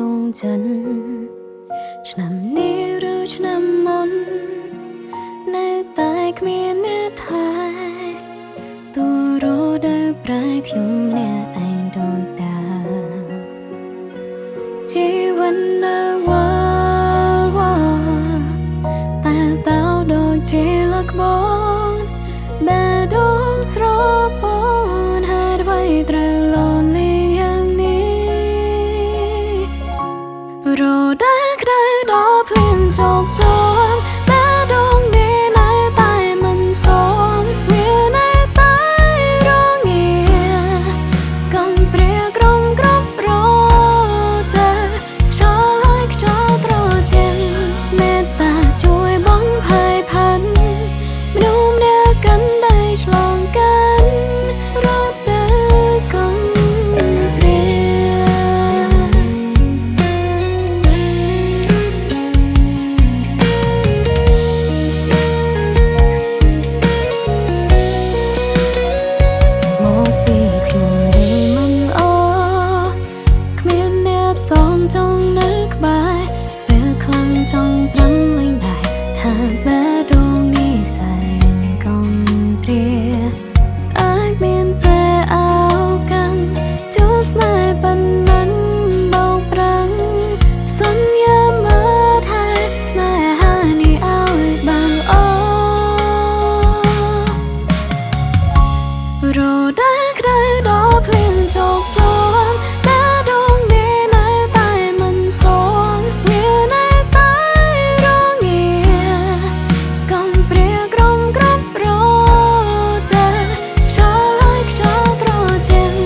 ក្នុងចិនឆ្នាំនេះឬឆ្នាំមុននៅតែគ្មានអ្នកថែទូរដើរប្រែខ្ញុំអ្នកឯងដូចតាជីវិតនៅវល់វល់តែតើដូចជាលក្ខបងបែរដងស្រពន់ហេតុអ្វីត្រូវលន់លីយ៉ាងនេះរដូវក្តៅដល់ភ្លៀងជោគជ័យបែរដងនេះនៅតែមិនសមវានៅតែរងាកំព្រាក្រំគ្រប់រតែខ្យល់ហើយខ្យល់ត្រជាក់មេត្តាជួយបងភ័យផាន់មនុស្សម្នាក់កាន់ដៃឆ្លងកាន់រដូវកំព្រាមកពីខ្ញុំរីមិនអគ្មានអ្នកផ្សំចង់នៅក្បែរពេលខ្លាំងចង់ប្រាំវិញដែរថាបែរដងនេះសែងកំព្រាអាចមានតែអោកាន់ជួស្នេហ៍ប៉ុណ្ណឹងបោកប្រាំងសន្យាមើលថែស្នេហានេះឲ្យបានអូរដូវក្តៅដល់ភ្លៀងជោគជ័យតែដងនេះនៅតែមិនសមវានៅតែរងាកំព្រាក្រំគ្រប់រតែខ្យល់ហើយខ្យល់ត្រជាក់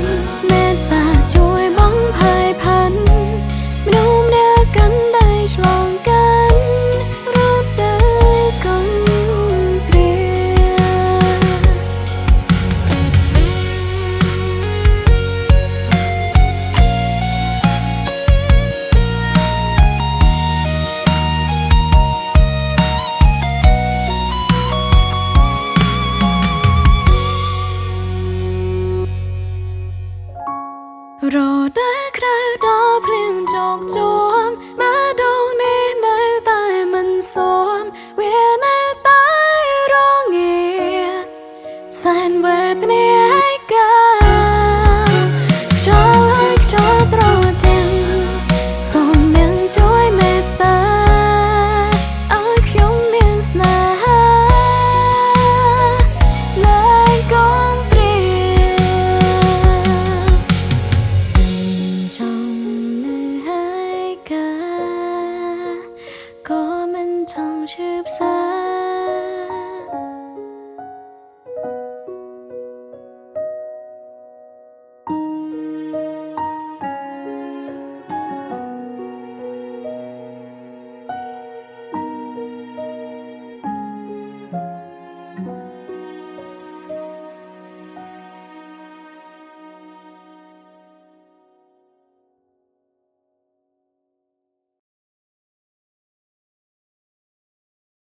មេត្តាជួយបងភ័យផាន់មនុស្សម្នាក់កាន់ដៃឆ្លងកាន់រដូវកំព្រារដូវក្តៅដល់ភ្លៀងជោគជ័យ